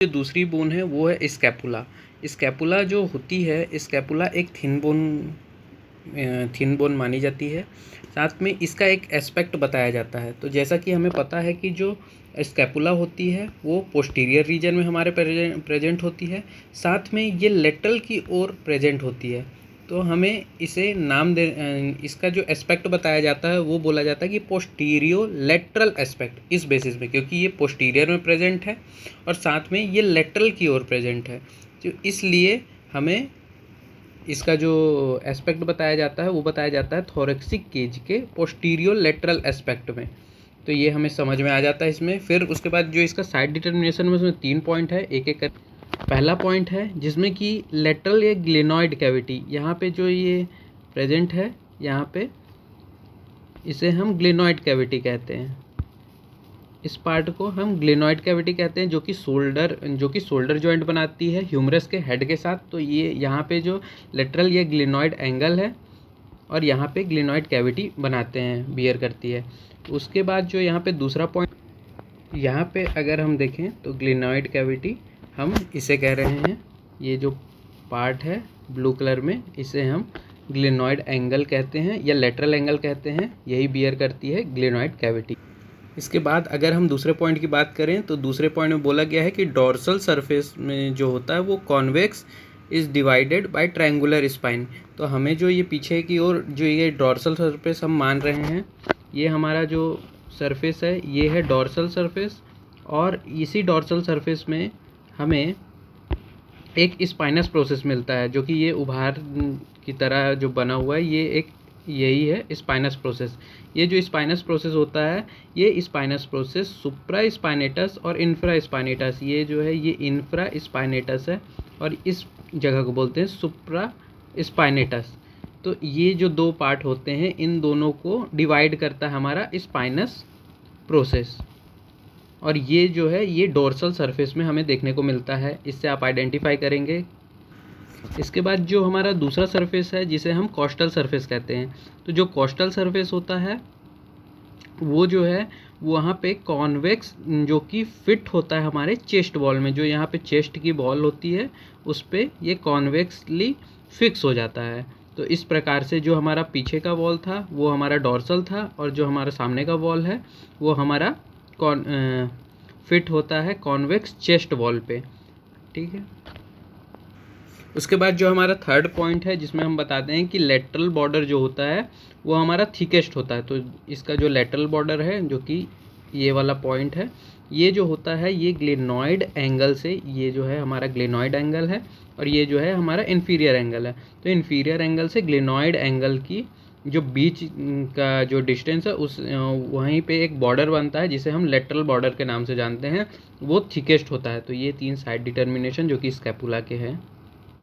जो दूसरी बोन है वो है स्कैपुला। स्कैपुला जो होती है, स्कैपुला एक थिन बोन मानी जाती है। साथ में इसका एक एस्पेक्ट बताया जाता है। तो जैसा कि हमें पता है कि जो स्कैपुला होती है वो पोस्टीरियर रीजन में हमारे प्रेजेंट होती है, साथ में ये लेटरल की ओर प्रेजेंट होती है। तो हमें इसे इसका जो एस्पेक्ट बताया जाता है वो बोला जाता है कि पोस्टीरियो लेटरल एस्पेक्ट, इस बेसिस में, क्योंकि ये पोस्टीरियर में प्रेजेंट है और साथ में ये लेटरल की ओर प्रेजेंट है। तो इसलिए हमें इसका जो एस्पेक्ट बताया जाता है वो बताया जाता है थोरेक्सिक केज के पोस्टीरियो लेटरल एस्पेक्ट में। तो ये हमें समझ में आ जाता है इसमें। फिर उसके बाद जो इसका साइड डिटर्मिनेशन में उसमें 3 पॉइंट है, एक एक कर। पहला पॉइंट है जिसमें कि लेटरल या ग्लेनॉइड कैविटी, यहाँ पे जो ये प्रेजेंट है, यहाँ पे इसे हम ग्लेनॉइड कैविटी कहते हैं। इस पार्ट को हम ग्लेनॉइड कैविटी कहते हैं, जो कि शोल्डर जॉइंट बनाती है ह्यूमरस के हेड के साथ। तो ये यहाँ पे जो लेटरल या ग्लेनॉइड एंगल है और यहाँ पे ग्लेनॉइड कैविटी बनाते हैं, बियर करती है। उसके बाद जो यहाँ पे दूसरा पॉइंट, यहाँ पे अगर हम देखें तो ग्लेनॉइड कैविटी हम इसे कह रहे हैं, ये जो पार्ट है ब्लू कलर में, इसे हम ग्लेनॉइड एंगल कहते हैं या लेटरल एंगल कहते हैं। यही बियर करती है ग्लेनॉइड कैविटी। इसके बाद अगर हम दूसरे पॉइंट की बात करें तो दूसरे पॉइंट में बोला गया है कि डॉर्सल सरफेस में जो होता है वो convex is divided by triangular spine. तो हमें जो ये पीछे की ओर जो ये डॉर्सल सरफेस हम मान रहे हैं, ये हमारा जो सरफेस है ये है डॉर्सल सरफेस, और इसी डॉर्सल सरफेस में हमें एक स्पाइनस प्रोसेस मिलता है, जो कि ये उभार की तरह जो बना हुआ है, ये एक यही है स्पाइनस प्रोसेस। ये जो स्पाइनस प्रोसेस होता है, ये स्पाइनस प्रोसेस सुप्रा स्पाइनेटस और इंफ्रा स्पाइनेटस, ये जो है ये इंफ्रा स्पाइनेटस है और इस जगह को बोलते हैं सुप्रा स्पाइनेटस। तो ये जो दो पार्ट होते हैं, इन दोनों को डिवाइड करता है हमारा स्पाइनस प्रोसेस, और ये जो है ये डोर्सल सरफेस में हमें देखने को मिलता है। इससे आप आइडेंटिफाई करेंगे। इसके बाद जो हमारा दूसरा सरफेस है जिसे हम कोस्टल सरफेस कहते हैं। तो जो कोस्टल सरफेस होता है वो जो है वहाँ पे कॉन्वेक्स जो कि फिट होता है हमारे चेस्ट वॉल में, जो यहाँ पे चेस्ट की वॉल होती है उस पर ये कॉन्वेक्सली फिक्स हो जाता है। तो इस प्रकार से जो हमारा पीछे का वॉल था वो हमारा डॉर्सल था, और जो हमारा सामने का वॉल है वो हमारा फिट होता है कॉन्वेक्स चेस्ट वॉल पे। ठीक है। उसके बाद जो हमारा थर्ड पॉइंट है जिसमें हम बताते हैं कि लेटरल बॉर्डर जो होता है वो हमारा थिकेस्ट होता है। तो इसका जो लेटरल बॉर्डर है, जो कि ये वाला पॉइंट है, ये जो होता है ये ग्लेनॉइड एंगल से, ये जो है हमारा ग्लेनॉइड एंगल है और ये जो है हमारा इन्फीरियर एंगल है। तो इन्फीरियर एंगल से ग्लेनॉइड एंगल की जो बीच का जो डिस्टेंस है उस वहीं पे एक बॉर्डर बनता है जिसे हम लेटरल बॉर्डर के नाम से जानते हैं, वो थिकेस्ट होता है। तो ये 3 साइड डिटर्मिनेशन जो कि स्कैपुला के हैं।